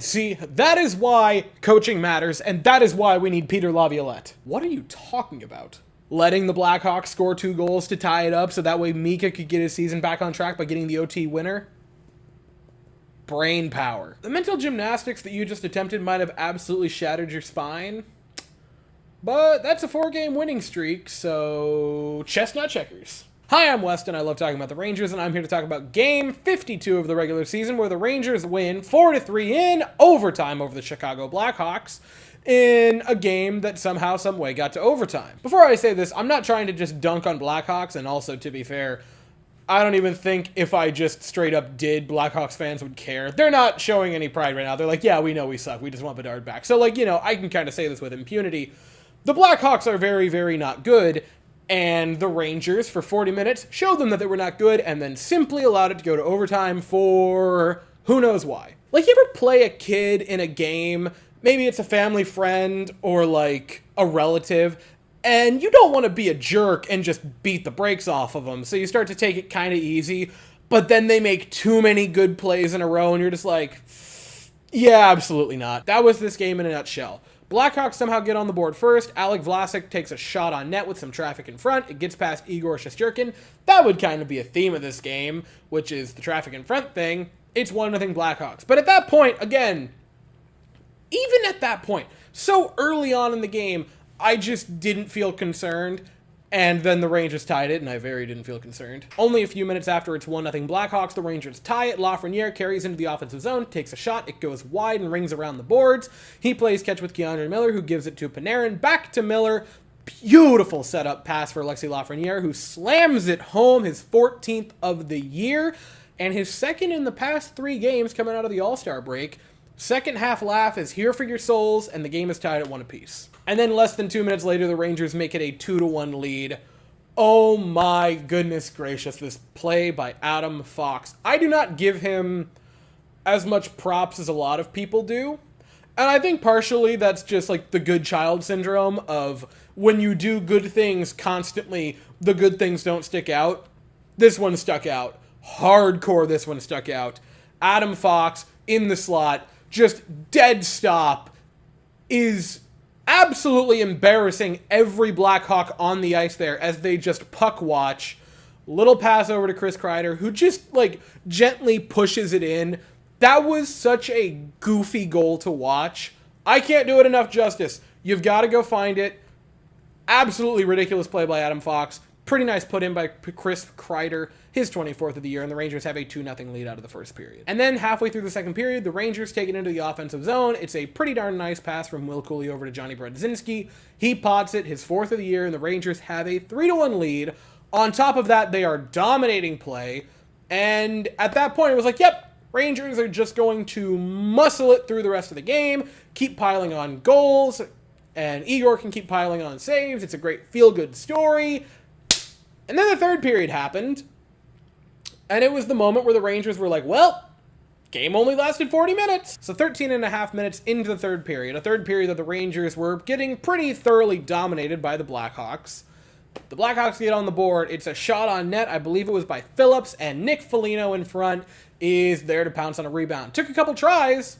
See, that is why coaching matters, and that is why we need Peter Laviolette. What are you talking about? Letting the Blackhawks score 2 goals to tie it up so that way Mika could get his season back on track by getting the OT winner? Brain power. The mental gymnastics that you just attempted might have absolutely shattered your spine, but that's a 4-game winning streak, so chestnut checkers. Hi, I'm Weston. I love talking about the Rangers, and I'm here to talk about Game 52 of the regular season, where the Rangers win 4-3 in overtime over the Chicago Blackhawks in a game that somehow, some way got to overtime. Before I say this, I'm not trying to just dunk on Blackhawks, and also, to be fair, I don't even think if I just straight up did, Blackhawks fans would care. They're not showing any pride right now. They're like, yeah, we know we suck. We just want Bedard back. So, like, you know, I can kind of say this with impunity. The Blackhawks are very, very not good, and the Rangers, for 40 minutes, showed them that they were not good, and then simply allowed it to go to overtime for who knows why. Like, you ever play a kid in a game, maybe it's a family friend or, like, a relative, and you don't want to be a jerk and just beat the brakes off of them, so you start to take it kind of easy, but then they make too many good plays in a row, and you're just like, yeah, absolutely not. That was this game in a nutshell. Blackhawks somehow get on the board first. Alec Vlasic takes a shot on net with some traffic in front. It gets past Igor Shesterkin. That would kind of be a theme of this game, which is the traffic in front thing. It's 1-0 Blackhawks. But at that point, again, even at that point, so early on in the game, I just didn't feel concerned. And then the Rangers tied it, and I very didn't feel concerned. Only a few minutes after it's 1-0 Blackhawks, the Rangers tie it. Lafreniere carries into the offensive zone, takes a shot, it goes wide and rings around the boards. He plays catch with Keandre Miller, who gives it to Panarin. Back to Miller. Beautiful setup pass for Alexis Lafreniere, who slams it home, his 14th of the year, and his second in the past 3 games coming out of the All-Star break. Second half laugh is here for your souls, and the game is tied at 1 apiece. And then less than 2 minutes later, the Rangers make it a 2-1 lead. Oh my goodness gracious, this play by Adam Fox. I do not give him as much props as a lot of people do. And I think partially that's just like the good child syndrome of when you do good things constantly, the good things don't stick out. This one stuck out. Hardcore, this one stuck out. Adam Fox in the slot, just dead stop, is absolutely embarrassing every Blackhawk on the ice there as they just puck watch. Little pass over to Chris Kreider, who just, like, gently pushes it in. That was such a goofy goal to watch. I can't do it enough justice. You've got to go find it. Absolutely ridiculous play by Adam Fox. Pretty nice put in by Chris Kreider, his 24th of the year, and the Rangers have a 2-0 lead out of the first period. And then halfway through the second period, the Rangers take it into the offensive zone. It's a pretty darn nice pass from Will Cooley over to Johnny Brodzinski. He pots it, his 4th of the year, and the Rangers have a 3-1 lead. On top of that, they are dominating play, and at that point, it was like, yep, Rangers are just going to muscle it through the rest of the game, keep piling on goals, and Igor can keep piling on saves. It's a great feel-good story. And then the third period happened, and it was the moment where the Rangers were like, well, game only lasted 40 minutes. So 13 and a half minutes into the third period, a third period that the Rangers were getting pretty thoroughly dominated by the Blackhawks. The Blackhawks get on the board. It's a shot on net. I believe it was by Phillips, and Nick Foligno in front is there to pounce on a rebound. Took a couple tries,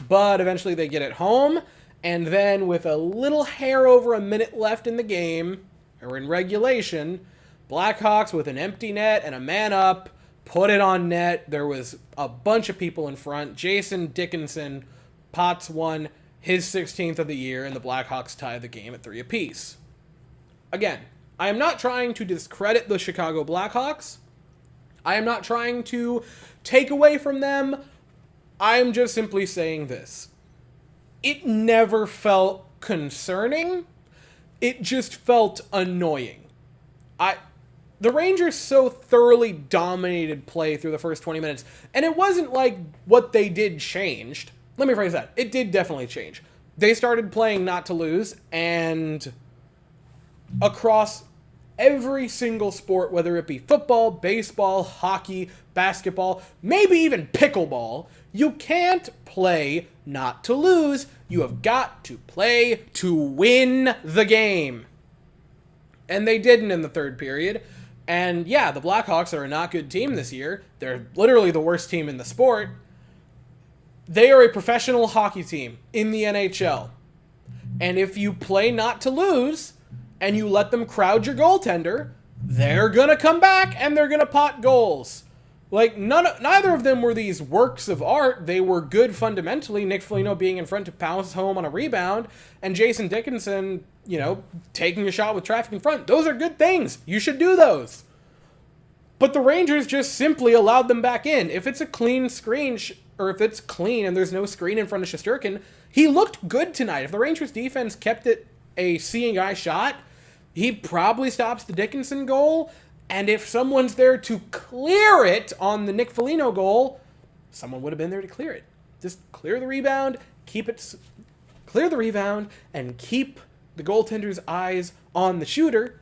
but eventually they get it home. And then with a little hair over a minute left in the game, or in regulation, Blackhawks with an empty net and a man up, put it on net. There was a bunch of people in front. Jason Dickinson pots one, his 16th of the year, and the Blackhawks tie the game at 3 apiece. Again, I am not trying to discredit the Chicago Blackhawks. I am not trying to take away from them. I am just simply saying this. It never felt concerning. It just felt annoying. The Rangers so thoroughly dominated play through the first 20 minutes, and it wasn't like what they did changed. Let me phrase that. It did definitely change. They started playing not to lose, and across every single sport, whether it be football, baseball, hockey, basketball, maybe even pickleball, you can't play not to lose. You have got to play to win the game. And they didn't in the third period. And yeah, the Blackhawks are a not good team this year. They're literally the worst team in the sport. They are a professional hockey team in the NHL. And if you play not to lose and you let them crowd your goaltender, they're going to come back and they're going to pot goals. Like, neither of them were these works of art. They were good fundamentally. Nick Foligno being in front to pounce home on a rebound, and Jason Dickinson, you know, taking a shot with traffic in front. Those are good things. You should do those. But the Rangers just simply allowed them back in. If it's a clean screen, or if it's clean and there's no screen in front of Shesterkin, he looked good tonight. If the Rangers defense kept it a seeing eye shot, he probably stops the Dickinson goal. And if someone's there to clear it on the Nick Foligno goal, someone would have been there to clear it. Just clear the rebound, clear the rebound, and keep the goaltender's eyes on the shooter,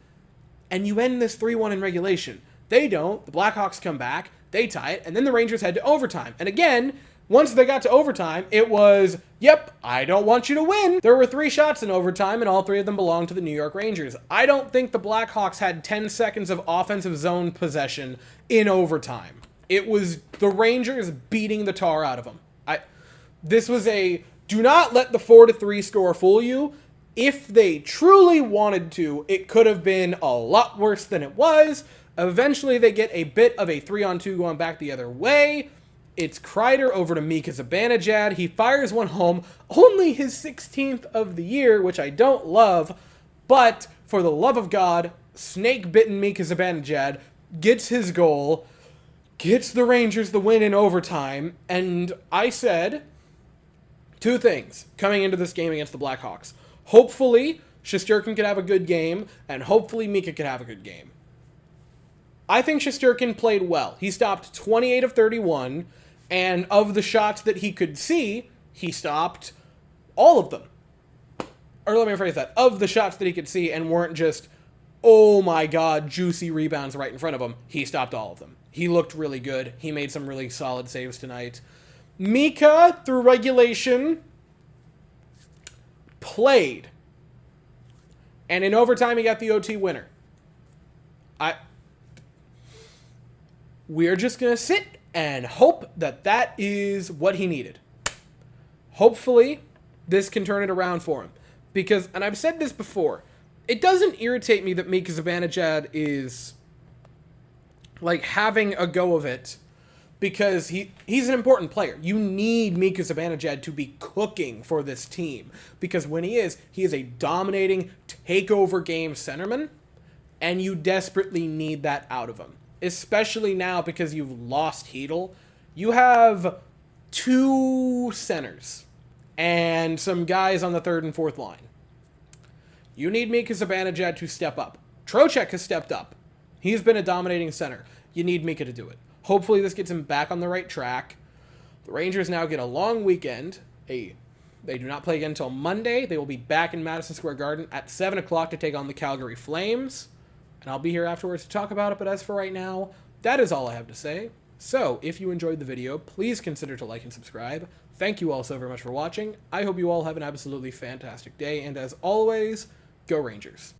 and you end this 3-1 in regulation. They don't. The Blackhawks come back, they tie it, and then the Rangers head to overtime. And again, once they got to overtime, it was, yep, I don't want you to win. There were 3 shots in overtime, and all 3 of them belonged to the New York Rangers. I don't think the Blackhawks had 10 seconds of offensive zone possession in overtime. It was the Rangers beating the tar out of them. This was a, do not let the 4-3 score fool you. If they truly wanted to, it could have been a lot worse than it was. Eventually, they get a bit of a 3-on-2 going back the other way. It's Kreider over to Mika Zibanejad. He fires one home, only his 16th of the year, which I don't love, but for the love of God, snake-bitten Mika Zibanejad gets his goal, gets the Rangers the win in overtime, and I said 2 things coming into this game against the Blackhawks. Hopefully, Shesterkin could have a good game, and hopefully Mika could have a good game. I think Shesterkin played well. He stopped 28 of 31, and of the shots that he could see, he stopped all of them. Or let me rephrase that. Of the shots that he could see and weren't just, oh my god, juicy rebounds right in front of him, he stopped all of them. He looked really good. He made some really solid saves tonight. Mika, through regulation, played. And in overtime, he got the OT winner. We're just going to sit and hope that that is what he needed. Hopefully, this can turn it around for him. Because, and I've said this before, it doesn't irritate me that Mika Zibanejad is, like, having a go of it, because he's an important player. You need Mika Zibanejad to be cooking for this team. Because when he is a dominating, takeover game centerman, and you desperately need that out of him. Especially now because you've lost Hedl. You have 2 centers and some guys on the 3rd and 4th line. You need Mika Zibanejad to step up. Trocheck has stepped up. He's been a dominating center. You need Mika to do it. Hopefully this gets him back on the right track. The Rangers now get a long weekend. They do not play again until Monday. They will be back in Madison Square Garden at 7 o'clock to take on the Calgary Flames. And I'll be here afterwards to talk about it, but as for right now, that is all I have to say. So, if you enjoyed the video, please consider to like and subscribe. Thank you all so very much for watching. I hope you all have an absolutely fantastic day, and as always, go Rangers.